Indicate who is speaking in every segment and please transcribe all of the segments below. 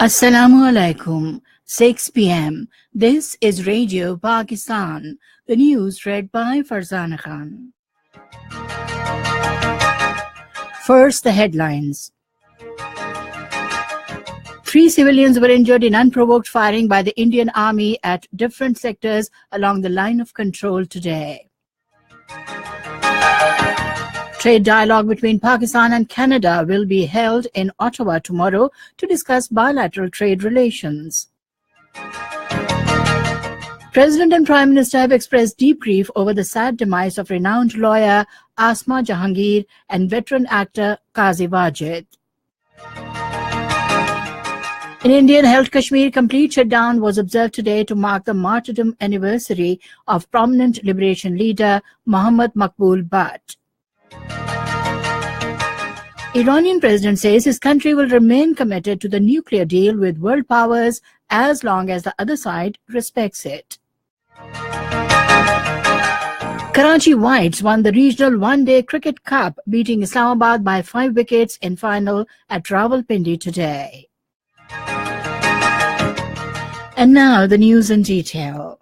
Speaker 1: Assalamu alaikum. 6 p.m. This is Radio Pakistan. The news read by Farzana Khan. First, the headlines. 3 civilians were injured in unprovoked firing by the Indian Army at different sectors along the line of control today. Trade dialogue between Pakistan and Canada will be held in Ottawa tomorrow to discuss bilateral trade relations. President and Prime Minister have expressed deep grief over the sad demise of renowned lawyer Asma Jahangir and veteran actor Qazi Wajid. In Indian held Kashmir, complete shutdown was observed today to mark the martyrdom anniversary of prominent liberation leader Muhammad Maqbool Butt. Iranian president says his country will remain committed to the nuclear deal with world powers as long as the other side respects it. Karachi Whites won the regional one-day cricket cup, beating Islamabad by 5 wickets in final at Rawalpindi today. And now the news in detail.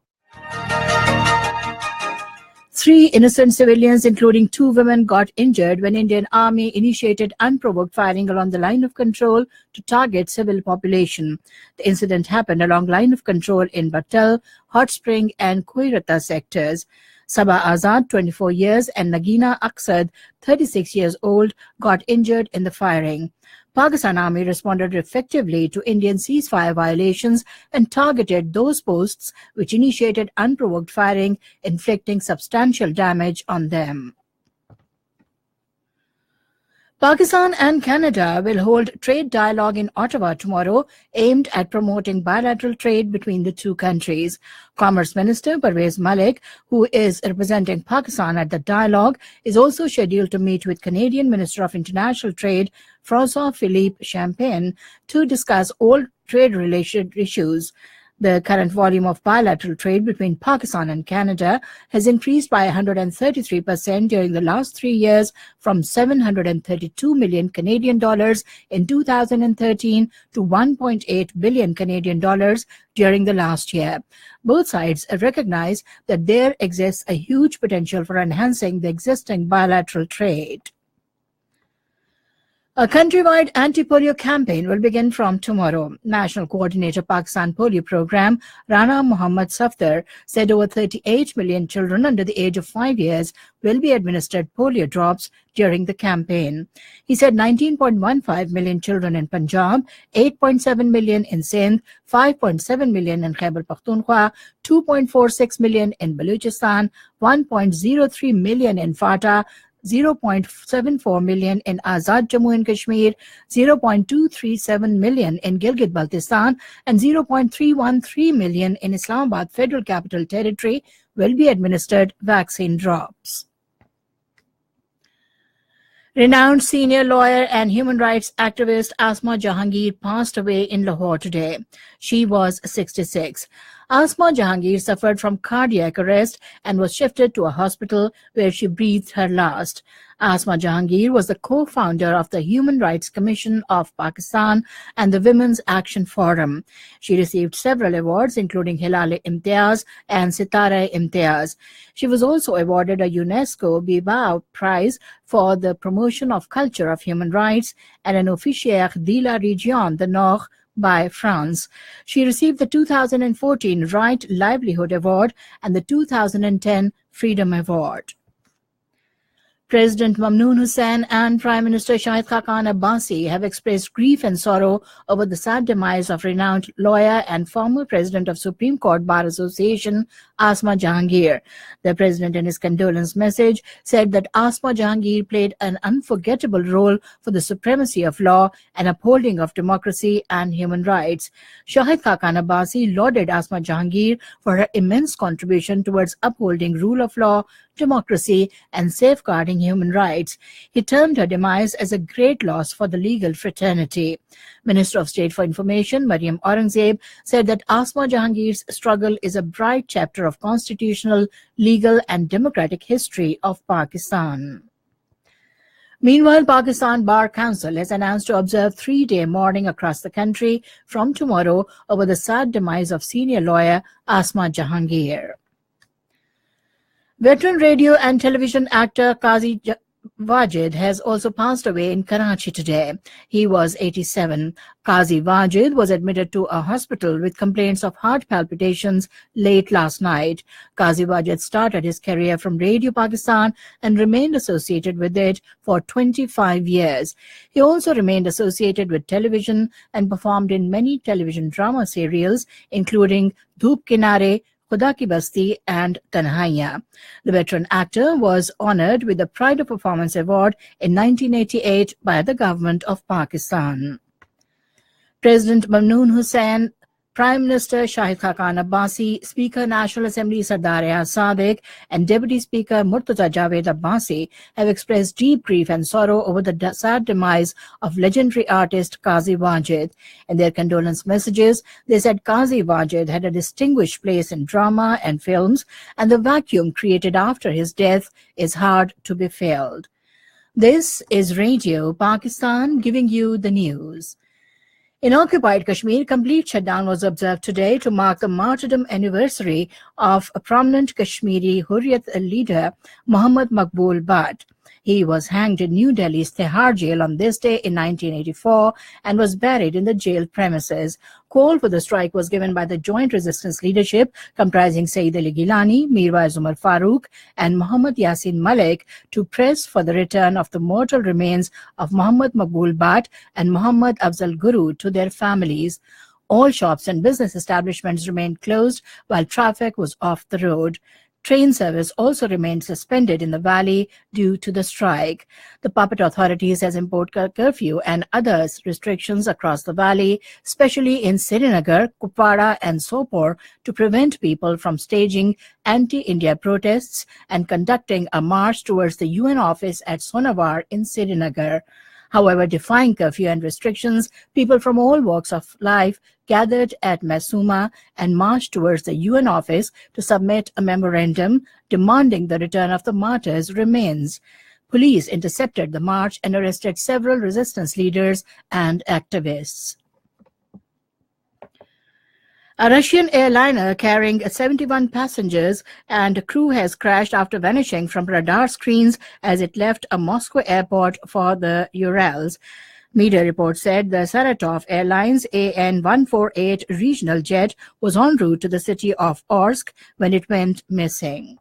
Speaker 1: 3 innocent civilians, including 2 women, got injured when Indian Army initiated unprovoked firing along the line of control to target civil population. The incident happened along line of control in Batal, Hot Spring and Koirata sectors. Sabah Azad, 24 years, and Nagina Aksad, 36 years old, got injured in the firing. Pakistan Army responded effectively to Indian ceasefire violations and targeted those posts which initiated unprovoked firing, inflicting substantial damage on them. Pakistan and Canada will hold trade dialogue in Ottawa tomorrow, aimed at promoting bilateral trade between the two countries. Commerce Minister Parvez Malik, who is representing Pakistan at the dialogue, is also scheduled to meet with Canadian Minister of International Trade François-Philippe Champagne to discuss all trade-related issues. The current volume of bilateral trade between Pakistan and Canada has increased by 133% during the last 3 years, from 732 million Canadian dollars in 2013 to 1.8 billion Canadian dollars during the last year. Both sides recognize that there exists a huge potential for enhancing the existing bilateral trade. A countrywide anti-polio campaign will begin from tomorrow. National Coordinator Pakistan Polio Program, Rana Muhammad Safdar, said over 38 million children under the age of 5 years will be administered polio drops during the campaign. He said 19.15 million children in Punjab, 8.7 million in Sindh, 5.7 million in Khyber Pakhtunkhwa, 2.46 million in Baluchistan, 1.03 million in FATA, 0.74 million in Azad Jammu and Kashmir, 0.237 million in Gilgit-Baltistan, and 0.313 million in Islamabad Federal Capital Territory will be administered vaccine drops. Renowned senior lawyer and human rights activist Asma Jahangir passed away in Lahore today. She was 66. Asma Jahangir suffered from cardiac arrest and was shifted to a hospital where she breathed her last. Asma Jahangir was the co-founder of the Human Rights Commission of Pakistan and the Women's Action Forum. She received several awards, including Hilal-e-Imtiaz and Sitara-e-Imtiaz. She was also awarded a UNESCO Biba Prize for the promotion of culture of human rights and an Officier de la Région du Nord by France. She received the 2014 Right Livelihood Award and the 2010 Freedom Award. President Mamnoon Hussain and Prime Minister Shahid Khaqan Abbasi have expressed grief and sorrow over the sad demise of renowned lawyer and former President of Supreme Court Bar Association, Asma Jahangir. The President, in his condolence message, said that Asma Jahangir played an unforgettable role for the supremacy of law and upholding of democracy and human rights. Shahid Khaqan Abbasi lauded Asma Jahangir for her immense contribution towards upholding rule of law, democracy, and safeguarding human rights. He termed her demise as a great loss for the legal fraternity. Minister of State for Information, Maryam Aurangzeb, said that Asma Jahangir's struggle is a bright chapter of constitutional, legal, and democratic history of Pakistan. Meanwhile, Pakistan Bar Council has announced to observe 3-day mourning across the country from tomorrow over the sad demise of senior lawyer Asma Jahangir. Veteran radio and television actor Qazi Wajid has also passed away in Karachi today. He was 87. Qazi Wajid was admitted to a hospital with complaints of heart palpitations late last night. Qazi Wajid started his career from Radio Pakistan and remained associated with it for 25 years. He also remained associated with television and performed in many television drama serials, including Dhoop Kinare, Khuda Ki Basti and Tanhaiya. The veteran actor was honored with the Pride of Performance Award in 1988 by the government of Pakistan. President Mamnoon Hussain, Prime Minister Shahid Khaqan Abbasi, Speaker National Assembly Sardar Ayaz Sadiq and Deputy Speaker Murtaza Javed Abbasi have expressed deep grief and sorrow over the sad demise of legendary artist Qazi Wajid. In their condolence messages, they said Qazi Wajid had a distinguished place in drama and films, and the vacuum created after his death is hard to be filled. This is Radio Pakistan giving you the news. In occupied Kashmir, complete shutdown was observed today to mark the martyrdom anniversary of a prominent Kashmiri Hurriyat leader, Muhammad Maqbool Bhatt. He was hanged in New Delhi's Tihar jail on this day in 1984 and was buried in the jail premises. Call for the strike was given by the Joint Resistance Leadership comprising Sayyid Ali Gilani, Mirwaiz Umar Farooq and Muhammad Yasin Malik to press for the return of the mortal remains of Muhammad Maqbool Bhatt and Muhammad Afzal Guru to their families. All shops and business establishments remained closed while traffic was off the road. Train service also remained suspended in the valley due to the strike. The puppet authorities has imposed curfew and other restrictions across the valley, especially in Srinagar, Kupwara and Sopore, to prevent people from staging anti-India protests and conducting a march towards the UN office at Sonawar in Srinagar. However, defying curfew and restrictions, people from all walks of life gathered at Masuma and marched towards the UN office to submit a memorandum demanding the return of the martyrs' remains. Police intercepted the march and arrested several resistance leaders and activists. A Russian airliner carrying 71 passengers and crew has crashed after vanishing from radar screens as it left a Moscow airport for the Urals. Media reports said the Saratov Airlines AN-148 regional jet was en route to the city of Orsk when it went missing.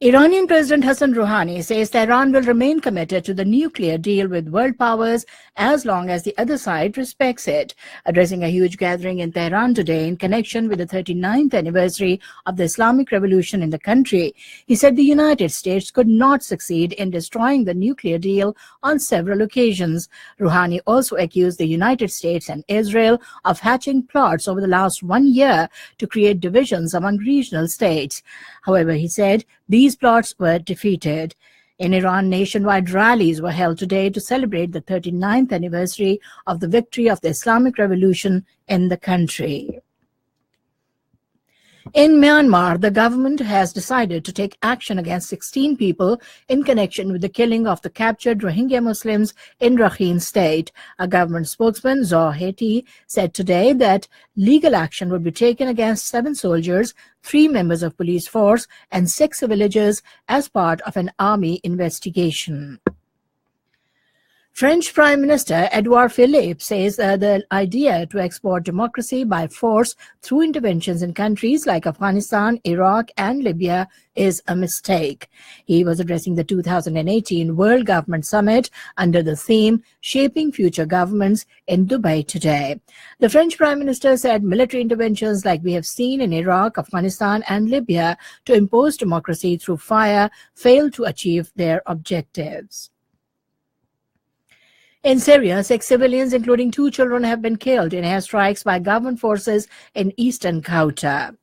Speaker 1: Iranian President Hassan Rouhani says Tehran will remain committed to the nuclear deal with world powers as long as the other side respects it. Addressing a huge gathering in Tehran today in connection with the 39th anniversary of the Islamic Revolution in the country, he said the United States could not succeed in destroying the nuclear deal on several occasions. Rouhani also accused the United States and Israel of hatching plots over the last 1 year to create divisions among regional states. However, he said these plots were defeated. In Iran, nationwide rallies were held today to celebrate the 39th anniversary of the victory of the Islamic Revolution in the country. In Myanmar, the government has decided to take action against 16 people in connection with the killing of the captured Rohingya Muslims in Rakhine State. A government spokesman, Zaw Heti, said today that legal action would be taken against 7 soldiers, 3 members of police force, and 6 villagers as part of an army investigation. French Prime Minister Edouard Philippe says the idea to export democracy by force through interventions in countries like Afghanistan, Iraq and Libya is a mistake. He was addressing the 2018 World Government Summit under the theme Shaping Future Governments in Dubai today. The French Prime Minister said military interventions like we have seen in Iraq, Afghanistan and Libya to impose democracy through fire failed to achieve their objectives. In Syria, 6 civilians, including 2 children, have been killed in airstrikes by government forces in eastern Ghouta.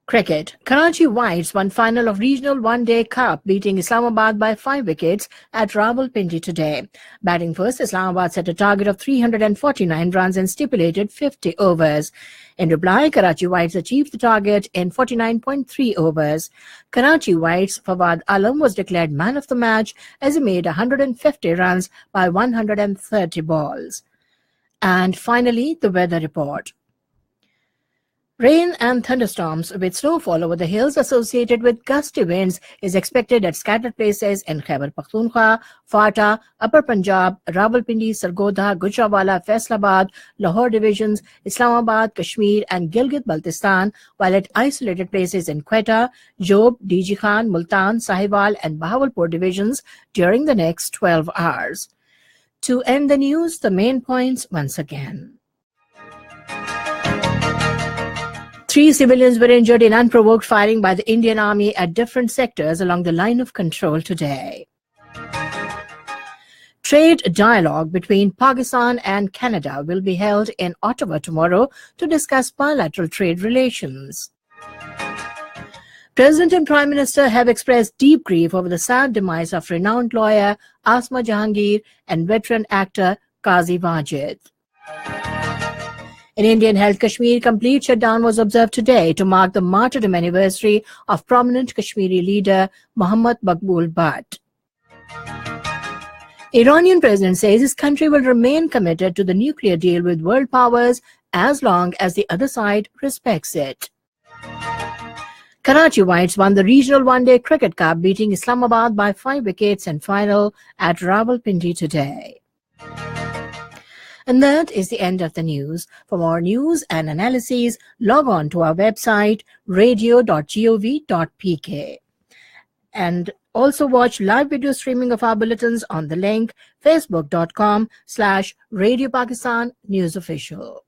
Speaker 1: Cricket. Karachi Whites won final of Regional One-Day Cup, beating Islamabad by 5 wickets at Rawalpindi today. Batting first, Islamabad set a target of 349 runs and stipulated 50 overs. In reply, Karachi Whites achieved the target in 49.3 overs. Karachi Whites' Fawad Alam was declared man of the match as he made 150 runs by 130 balls. And finally, the weather report. Rain and thunderstorms with snowfall over the hills associated with gusty winds is expected at scattered places in Khyber Pakhtunkhwa, Fata, Upper Punjab, Rawalpindi, Sargodha, Gujranwala, Faisalabad, Lahore divisions, Islamabad, Kashmir and Gilgit-Baltistan, while at isolated places in Quetta, Job, DG Khan, Multan, Sahiwal and Bahawalpur divisions during the next 12 hours. To end the news, the main points once again. 3 civilians were injured in unprovoked firing by the Indian Army at different sectors along the line of control today. Trade dialogue between Pakistan and Canada will be held in Ottawa tomorrow to discuss bilateral trade relations. President and Prime Minister have expressed deep grief over the sad demise of renowned lawyer Asma Jahangir and veteran actor Qazi Wajid. In Indian-held Kashmir, complete shutdown was observed today to mark the martyrdom anniversary of prominent Kashmiri leader Muhammad Maqbool Bhatt. Iranian president says his country will remain committed to the nuclear deal with world powers as long as the other side respects it. Karachi Whites won the Regional One-Day Cricket Cup, beating Islamabad by 5 wickets in final at Rawalpindi today. And that is the end of the news. For more news and analyses, log on to our website, radio.gov.pk. And also watch live video streaming of our bulletins on the link facebook.com/Radio Pakistan News Official.